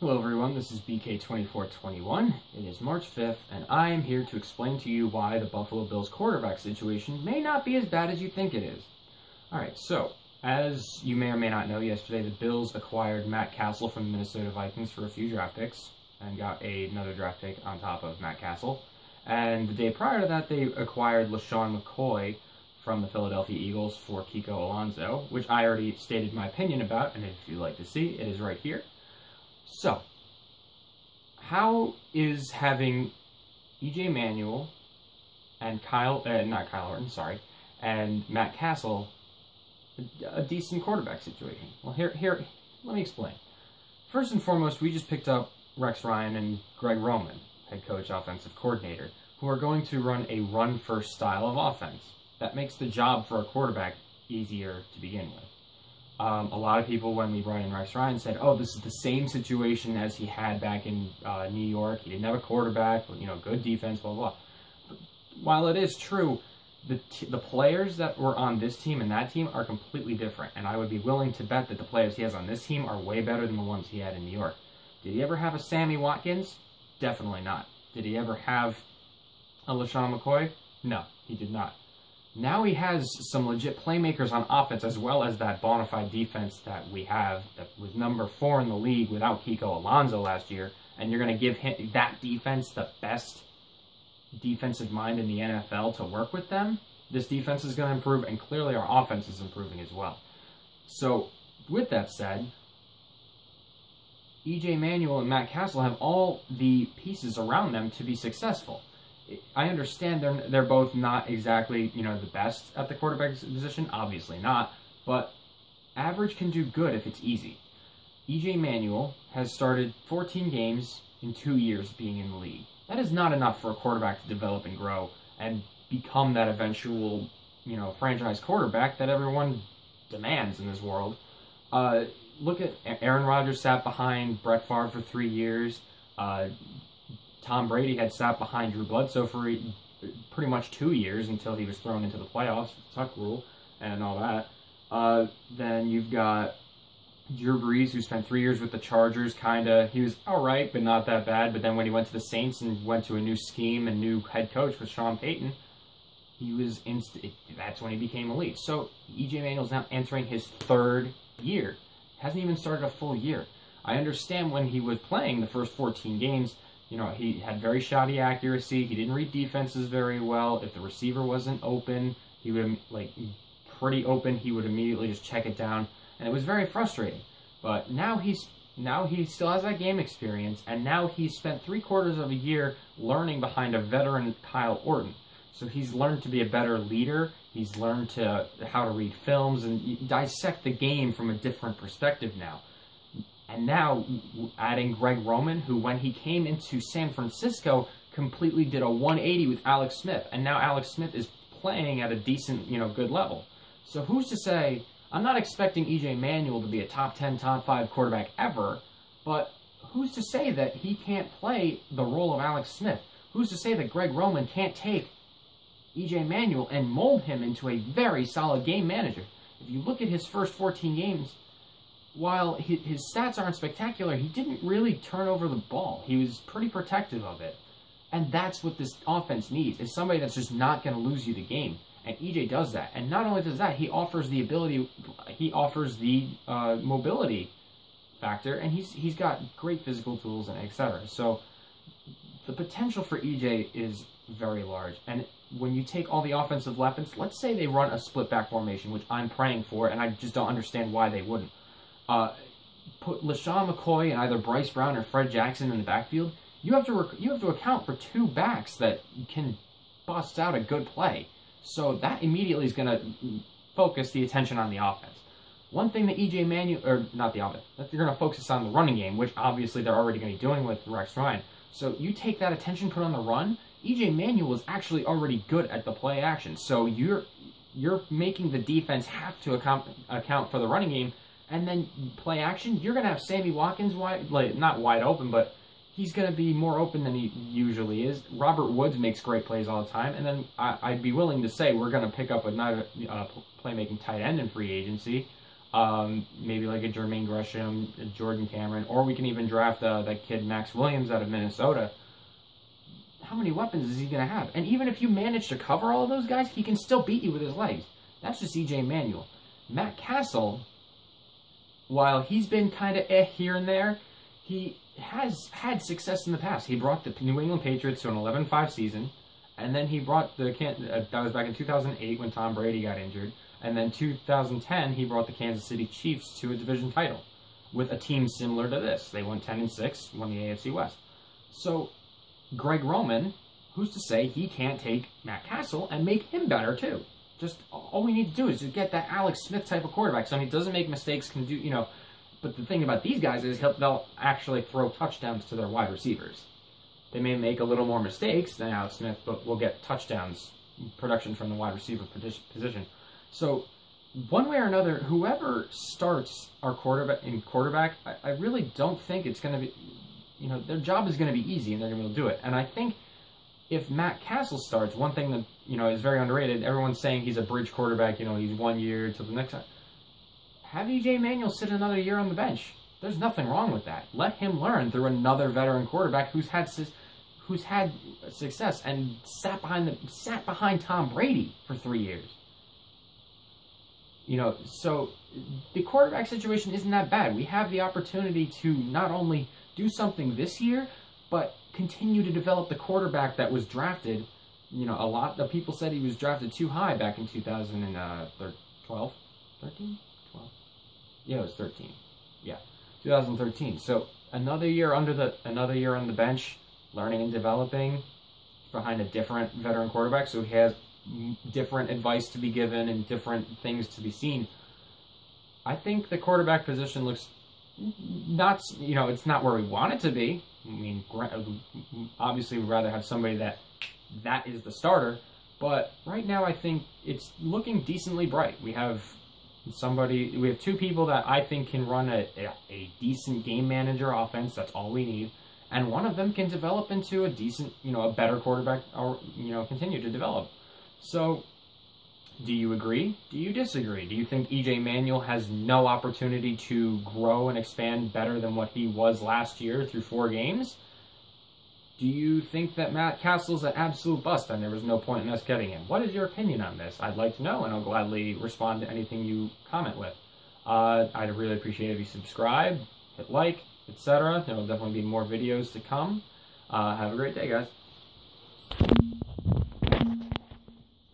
Hello everyone, this is BK2421. It is March 5th, and I am here to explain to you why the Buffalo Bills quarterback situation may not be as bad as you think it is. Alright, so, as you may or may not know, yesterday the Bills acquired Matt Cassel from the Minnesota Vikings for a few draft picks, and got another draft pick on top of Matt Cassel. And the day prior to that, they acquired LeSean McCoy from the Philadelphia Eagles for Kiko Alonso, which I already stated my opinion about, and if you'd like to see, it is right here. So, how is having E.J. Manuel and and Matt Cassel a decent quarterback situation? Well, here, let me explain. First and foremost, we just picked up Rex Ryan and Greg Roman, head coach, offensive coordinator, who are going to run a run-first style of offense. That makes the job for a quarterback easier to begin with. A lot of people, when we brought in Rex Ryan, said, oh, this is the same situation as he had back in New York. He didn't have a quarterback, but, good defense, blah, blah. But while it is true, the players that were on this team and that team are completely different, and I would be willing to bet that the players he has on this team are way better than the ones he had in New York. Did he ever have a Sammy Watkins? Definitely not. Did he ever have a LeSean McCoy? No, he did not. Now he has some legit playmakers on offense, as well as that bona fide defense that we have that was number 4 in the league without Kiko Alonso last year, and you're going to give him that defense the best defensive mind in the NFL to work with them. This defense is going to improve, and clearly our offense is improving as well. So, with that said, E.J. Manuel and Matt Cassel have all the pieces around them to be successful. I understand they're both not exactly, the best at the quarterback position. Obviously not. But average can do good if it's easy. E.J. Manuel has started 14 games in 2 years being in the league. That is not enough for a quarterback to develop and grow and become that eventual, franchise quarterback that everyone demands in this world. Look at Aaron Rodgers sat behind Brett Favre for 3 years. Tom Brady had sat behind Drew Bledsoe for pretty much 2 years until he was thrown into the playoffs, Tuck rule, and all that. Then you've got Drew Brees, who spent 3 years with the Chargers, he was alright, but not that bad. But then when he went to the Saints and went to a new scheme and new head coach with Sean Payton, that's when he became elite. So E.J. Manuel's now entering his 3rd year. Hasn't even started a full year. I understand when he was playing the first 14 games, he had very shoddy accuracy. He didn't read defenses very well. If the receiver wasn't open, he would, pretty open, he would immediately just check it down. And it was very frustrating. But now he still has that game experience, and now he's spent 3/4 of a year learning behind a veteran Kyle Orton. So he's learned to be a better leader. He's learned how to read films and dissect the game from a different perspective now. And now, adding Greg Roman, who when he came into San Francisco, completely did a 180 with Alex Smith. And now Alex Smith is playing at a decent, good level. So who's to say, I'm not expecting E.J. Manuel to be a top 10, top 5 quarterback ever, but who's to say that he can't play the role of Alex Smith? Who's to say that Greg Roman can't take E.J. Manuel and mold him into a very solid game manager? If you look at his first 14 games, while his stats aren't spectacular, he didn't really turn over the ball. He was pretty protective of it. And that's what this offense needs, is somebody that's just not going to lose you the game. And EJ does that. And not only does that, he offers the mobility factor, and he's got great physical tools and etc. So the potential for EJ is very large. And when you take all the offensive weapons, let's say they run a split back formation, which I'm praying for, and I just don't understand why they wouldn't. Put LeSean McCoy and either Bryce Brown or Fred Jackson in the backfield. You have to account for 2 backs that can bust out a good play. So that immediately is going to focus the attention on the offense. One thing that E.J. Manuel, or not the offense, that they're going to focus on the running game, which obviously they're already going to be doing with Rex Ryan. So you take that attention, put on the run. E.J. Manuel is actually already good at the play action. So you're making the defense have to account for the running game. And then play action, you're going to have Sammy Watkins not wide open, but he's going to be more open than he usually is. Robert Woods makes great plays all the time. And then I'd be willing to say we're going to pick up another playmaking tight end in free agency. Maybe like a Jermaine Gresham, a Jordan Cameron, or we can even draft that kid Max Williams out of Minnesota. How many weapons is he going to have? And even if you manage to cover all of those guys, he can still beat you with his legs. That's just EJ Manuel. Matt Cassel, while he's been kind of here and there, he has had success in the past. He brought the New England Patriots to an 11-5 season, and then he brought that was back in 2008 when Tom Brady got injured, and then 2010 he brought the Kansas City Chiefs to a division title with a team similar to this. They won 10-6, won the AFC West. So Greg Roman, who's to say he can't take Matt Cassel and make him better too? Just all we need to do is just get that Alex Smith type of quarterback. So he doesn't make mistakes, can do, But the thing about these guys is they'll actually throw touchdowns to their wide receivers. They may make a little more mistakes than Alex Smith, but we'll get touchdowns, production from the wide receiver position. So one way or another, whoever starts our quarterback, I really don't think it's going to be, their job is going to be easy and they're going to be able to do it. And I think if Matt Cassel starts, one thing that, is very underrated, everyone's saying he's a bridge quarterback, he's 1 year till the next time. Have EJ Manuel sit another year on the bench. There's nothing wrong with that. Let him learn through another veteran quarterback who's had success and sat behind Tom Brady for 3 years. So the quarterback situation isn't that bad. We have the opportunity to not only do something this year, but continue to develop the quarterback that was drafted. A lot of people said he was drafted too high back in 2012, 13, 12. Yeah, it was 13. Yeah, 2013. So another year on the bench, learning and developing behind a different veteran quarterback, so he has different advice to be given and different things to be seen. I think the quarterback position looks not, it's not where we want it to be. I mean, obviously we'd rather have somebody that is the starter, but right now I think it's looking decently bright. We have two people that I think can run a decent game manager offense. That's all we need. And one of them can develop into a decent, a better quarterback, or, continue to develop. So, do you agree? Do you disagree? Do you think EJ Manuel has no opportunity to grow and expand better than what he was last year through 4 games? Do you think that Matt Cassel's an absolute bust and there was no point in us getting him? What is your opinion on this? I'd like to know, and I'll gladly respond to anything you comment with. I'd really appreciate it if you subscribe, hit like, etc. There will definitely be more videos to come. Have a great day, guys.